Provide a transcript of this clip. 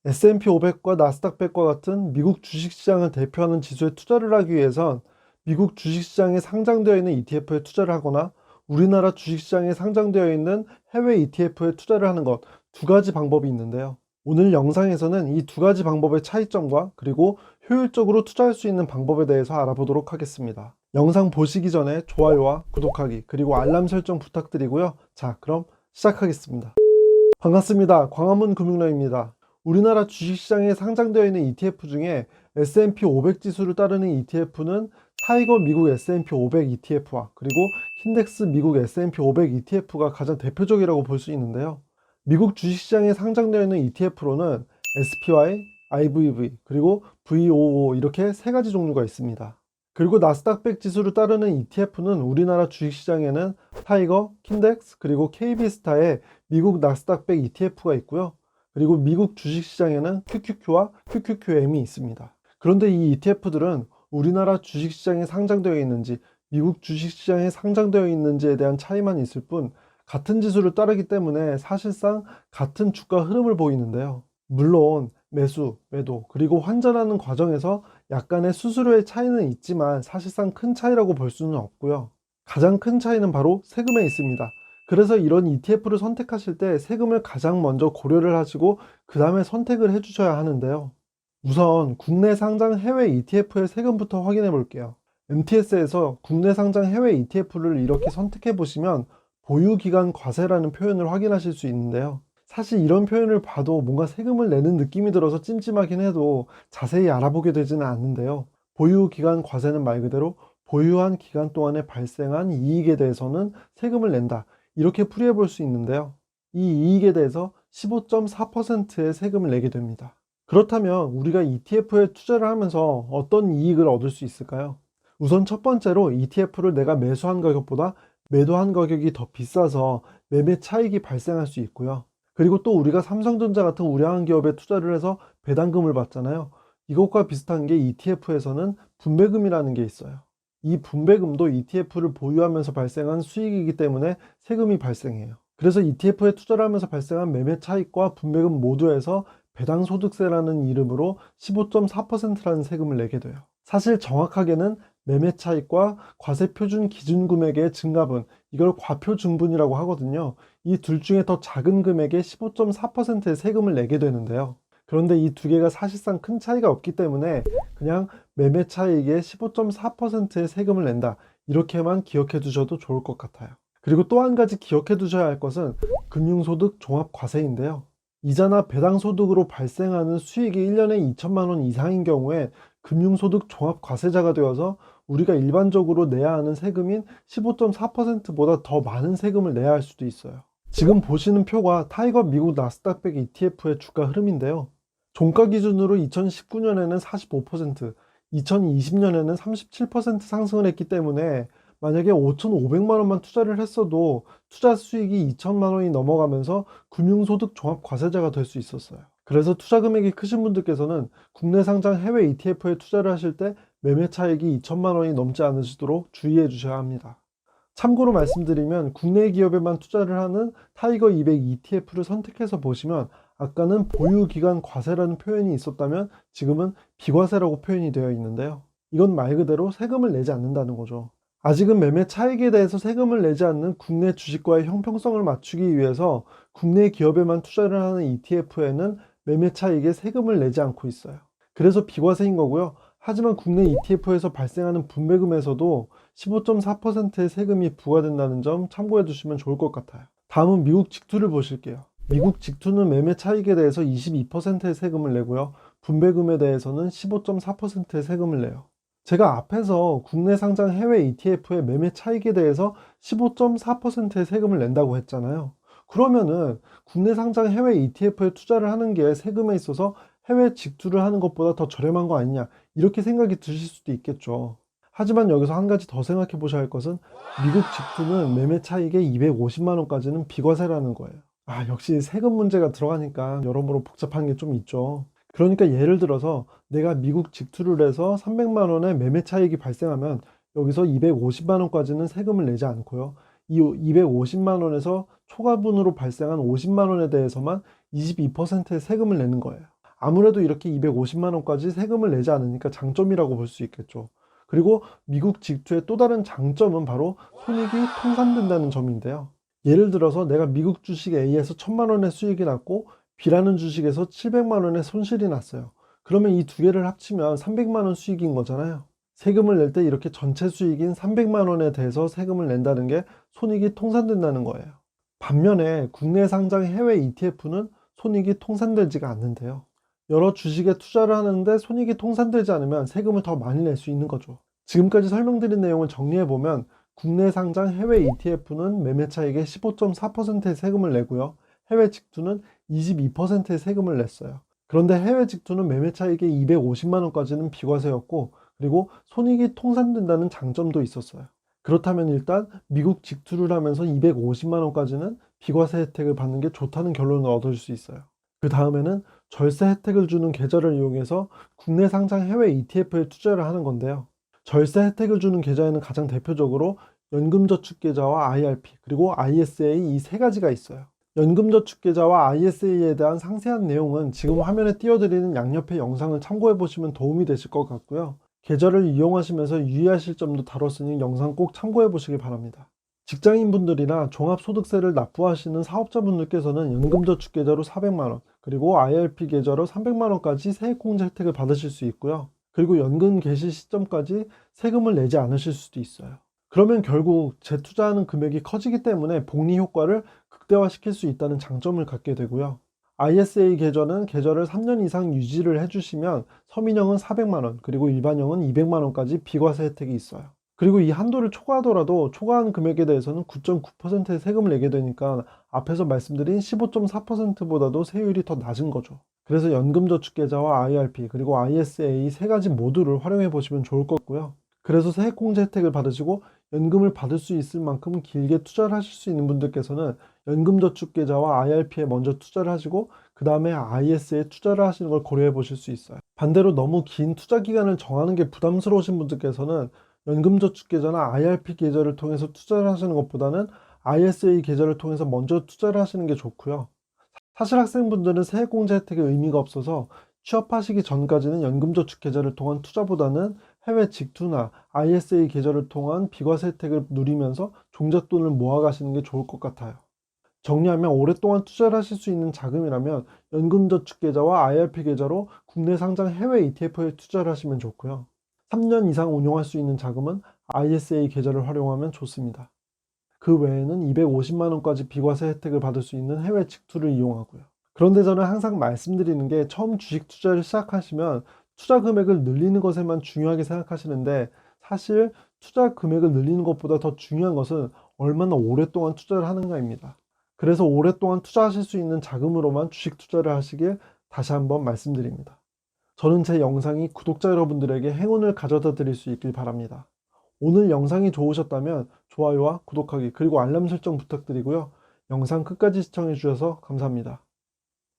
S&P 500과 나스닥 100과 같은 미국 주식시장을 대표하는 지수에 투자를 하기 위해선 미국 주식시장에 상장되어 있는 ETF에 투자를 하거나 우리나라 주식시장에 상장되어 있는 해외 ETF에 투자를 하는 것 두 가지 방법이 있는데요. 오늘 영상에서는 이 두 가지 방법의 차이점과 그리고 효율적으로 투자할 수 있는 방법에 대해서 알아보도록 하겠습니다. 영상 보시기 전에 좋아요와 구독하기 그리고 알람 설정 부탁드리고요. 자, 그럼 시작하겠습니다. 반갑습니다. 광화문 금융러입니다. 우리나라 주식시장에 상장되어 있는 ETF 중에 S&P 500 지수를 따르는 ETF는 타이거 미국 S&P 500 ETF와 그리고 킨덱스 미국 S&P 500 ETF가 가장 대표적이라고 볼 수 있는데요. 미국 주식시장에 상장되어 있는 ETF로는 SPY, IVV, 그리고 VOO 이렇게 세 가지 종류가 있습니다. 그리고 나스닥 100 지수를 따르는 ETF는 우리나라 주식시장에는 타이거, 킨덱스, 그리고 KB스타의 미국 나스닥 100 ETF가 있고요. 그리고 미국 주식시장에는 QQQ와 QQQM이 있습니다. 그런데 이 ETF들은 우리나라 주식시장에 상장되어 있는지 미국 주식시장에 상장되어 있는지에 대한 차이만 있을 뿐 같은 지수를 따르기 때문에 사실상 같은 주가 흐름을 보이는데요. 물론 매수, 매도, 그리고 환전하는 과정에서 약간의 수수료의 차이는 있지만 사실상 큰 차이라고 볼 수는 없고요. 가장 큰 차이는 바로 세금에 있습니다. 그래서 이런 ETF를 선택하실 때 세금을 가장 먼저 고려를 하시고 그 다음에 선택을 해주셔야 하는데요. 우선 국내 상장 해외 ETF의 세금부터 확인해 볼게요. MTS에서 국내 상장 해외 ETF를 이렇게 선택해 보시면 보유기간 과세라는 표현을 확인하실 수 있는데요. 사실 이런 표현을 봐도 뭔가 세금을 내는 느낌이 들어서 찜찜하긴 해도 자세히 알아보게 되지는 않는데요. 보유기간 과세는 말 그대로 보유한 기간 동안에 발생한 이익에 대해서는 세금을 낸다. 이렇게 풀이해 볼 수 있는데요. 이 이익에 대해서 15.4%의 세금을 내게 됩니다. 그렇다면 우리가 ETF에 투자를 하면서 어떤 이익을 얻을 수 있을까요? 우선 첫 번째로 ETF를 내가 매수한 가격보다 매도한 가격이 더 비싸서 매매 차익이 발생할 수 있고요. 그리고 또 우리가 삼성전자 같은 우량한 기업에 투자를 해서 배당금을 받잖아요. 이것과 비슷한 게 ETF에서는 분배금이라는 게 있어요. 이 분배금도 ETF를 보유하면서 발생한 수익이기 때문에 세금이 발생해요. 그래서 ETF에 투자를 하면서 발생한 매매 차익과 분배금 모두에서 배당소득세라는 이름으로 15.4%라는 세금을 내게 돼요. 사실 정확하게는 매매 차익과 과세표준 기준금액의 증가분, 이걸 과표증분이라고 하거든요. 이 둘 중에 더 작은 금액에 15.4%의 세금을 내게 되는데요. 그런데 이 두 개가 사실상 큰 차이가 없기 때문에 그냥 매매 차익에 15.4%의 세금을 낸다. 이렇게만 기억해 두셔도 좋을 것 같아요. 그리고 또 한 가지 기억해 두셔야 할 것은 금융소득 종합과세인데요. 이자나 배당소득으로 발생하는 수익이 1년에 2천만 원 이상인 경우에 금융소득 종합과세자가 되어서 우리가 일반적으로 내야 하는 세금인 15.4%보다 더 많은 세금을 내야 할 수도 있어요. 지금 보시는 표가 타이거 미국 나스닥 100 ETF의 주가 흐름인데요. 종가 기준으로 2019년에는 45%, 2020년에는 37% 상승을 했기 때문에 만약에 5,500만 원만 투자를 했어도 투자 수익이 2천만 원이 넘어가면서 금융소득 종합과세자가 될 수 있었어요. 그래서 투자 금액이 크신 분들께서는 국내 상장 해외 ETF에 투자를 하실 때 매매 차익이 2천만 원이 넘지 않으시도록 주의해 주셔야 합니다. 참고로 말씀드리면 국내 기업에만 투자를 하는 타이거 200 ETF를 선택해서 보시면 아까는 보유기간 과세라는 표현이 있었다면 지금은 비과세라고 표현이 되어 있는데요. 이건 말 그대로 세금을 내지 않는다는 거죠. 아직은 매매 차익에 대해서 세금을 내지 않는 국내 주식과의 형평성을 맞추기 위해서 국내 기업에만 투자를 하는 ETF에는 매매 차익에 세금을 내지 않고 있어요. 그래서 비과세인 거고요. 하지만 국내 ETF에서 발생하는 분배금에서도 15.4%의 세금이 부과된다는 점 참고해 두시면 좋을 것 같아요. 다음은 미국 직투를 보실게요. 미국 직투는 매매 차익에 대해서 22%의 세금을 내고요. 분배금에 대해서는 15.4%의 세금을 내요. 제가 앞에서 국내 상장 해외 ETF의 매매 차익에 대해서 15.4%의 세금을 낸다고 했잖아요. 그러면은 국내 상장 해외 ETF에 투자를 하는 게 세금에 있어서 해외 직투를 하는 것보다 더 저렴한 거 아니냐, 이렇게 생각이 드실 수도 있겠죠. 하지만 여기서 한 가지 더 생각해 보셔야 할 것은 미국 직투는 매매 차익의 250만 원까지는 비과세라는 거예요. 아, 역시 세금 문제가 들어가니까 여러모로 복잡한 게 좀 있죠. 그러니까 예를 들어서 내가 미국 직투를 해서 300만 원의 매매 차익이 발생하면 여기서 250만 원까지는 세금을 내지 않고요. 이 250만 원에서 초과분으로 발생한 50만 원에 대해서만 22%의 세금을 내는 거예요. 아무래도 이렇게 250만 원까지 세금을 내지 않으니까 장점이라고 볼 수 있겠죠. 그리고 미국 직투의 또 다른 장점은 바로 손익이 통산된다는 점인데요. 예를 들어서 내가 미국 주식 A에서 1000만 원의 수익이 났고 B라는 주식에서 700만 원의 손실이 났어요. 그러면 이 두 개를 합치면 300만 원 수익인 거잖아요. 세금을 낼 때 이렇게 전체 수익인 300만 원에 대해서 세금을 낸다는 게 손익이 통산된다는 거예요. 반면에 국내 상장 해외 ETF는 손익이 통산되지가 않는데요. 여러 주식에 투자를 하는데 손익이 통산되지 않으면 세금을 더 많이 낼 수 있는 거죠. 지금까지 설명드린 내용을 정리해보면 국내 상장 해외 ETF는 매매 차익의 15.4%의 세금을 내고요. 해외 직투는 22%의 세금을 냈어요. 그런데 해외 직투는 매매 차익의 250만 원까지는 비과세였고, 그리고 손익이 통산된다는 장점도 있었어요. 그렇다면 일단 미국 직투를 하면서 250만 원까지는 비과세 혜택을 받는 게 좋다는 결론을 얻을 수 있어요. 그 다음에는 절세 혜택을 주는 계좌를 이용해서 국내 상장 해외 ETF에 투자를 하는 건데요. 절세 혜택을 주는 계좌에는 가장 대표적으로 연금저축계좌와 IRP, 그리고 ISA 이 세 가지가 있어요. 연금저축계좌와 ISA에 대한 상세한 내용은 지금 화면에 띄워드리는 양옆의 영상을 참고해 보시면 도움이 되실 것 같고요. 계좌를 이용하시면서 유의하실 점도 다뤘으니 영상 꼭 참고해 보시기 바랍니다. 직장인분들이나 종합소득세를 납부하시는 사업자분들께서는 연금저축계좌로 400만원, 그리고 IRP 계좌로 300만원까지 세액공제 혜택을 받으실 수 있고요. 그리고 연금 개시 시점까지 세금을 내지 않으실 수도 있어요. 그러면 결국 재투자하는 금액이 커지기 때문에 복리 효과를 극대화시킬 수 있다는 장점을 갖게 되고요. ISA 계좌는 계좌를 3년 이상 유지를 해주시면 서민형은 400만원, 그리고 일반형은 200만원까지 비과세 혜택이 있어요. 그리고 이 한도를 초과하더라도 초과한 금액에 대해서는 9.9%의 세금을 내게 되니까 앞에서 말씀드린 15.4%보다도 세율이 더 낮은 거죠. 그래서 연금저축계좌와 IRP, 그리고 ISA 세 가지 모두를 활용해 보시면 좋을 것 같고요. 그래서 세액공제 혜택을 받으시고 연금을 받을 수 있을 만큼 길게 투자를 하실 수 있는 분들께서는 연금저축계좌와 IRP에 먼저 투자를 하시고 그 다음에 IS에 투자를 하시는 걸 고려해 보실 수 있어요. 반대로 너무 긴 투자 기간을 정하는 게 부담스러우신 분들께서는 연금저축계좌나 IRP 계좌를 통해서 투자를 하시는 것보다는 ISA 계좌를 통해서 먼저 투자를 하시는 게 좋고요. 사실 학생분들은 세액공제 혜택의 의미가 없어서 취업하시기 전까지는 연금저축계좌를 통한 투자보다는 해외 직투나 ISA 계좌를 통한 비과세 혜택을 누리면서 종잣돈을 모아가시는 게 좋을 것 같아요. 정리하면 오랫동안 투자를 하실 수 있는 자금이라면 연금저축계좌와 IRP 계좌로 국내 상장 해외 ETF에 투자를 하시면 좋고요. 3년 이상 운용할 수 있는 자금은 ISA 계좌를 활용하면 좋습니다. 그 외에는 250만 원까지 비과세 혜택을 받을 수 있는 해외 직투를 이용하고요. 그런데 저는 항상 말씀드리는 게 처음 주식 투자를 시작하시면 투자 금액을 늘리는 것에만 중요하게 생각하시는데 사실 투자 금액을 늘리는 것보다 더 중요한 것은 얼마나 오랫동안 투자를 하는가입니다. 그래서 오랫동안 투자하실 수 있는 자금으로만 주식 투자를 하시길 다시 한번 말씀드립니다. 저는 제 영상이 구독자 여러분들에게 행운을 가져다 드릴 수 있길 바랍니다. 오늘 영상이 좋으셨다면 좋아요와 구독하기 그리고 알람 설정 부탁드리고요. 영상 끝까지 시청해 주셔서 감사합니다.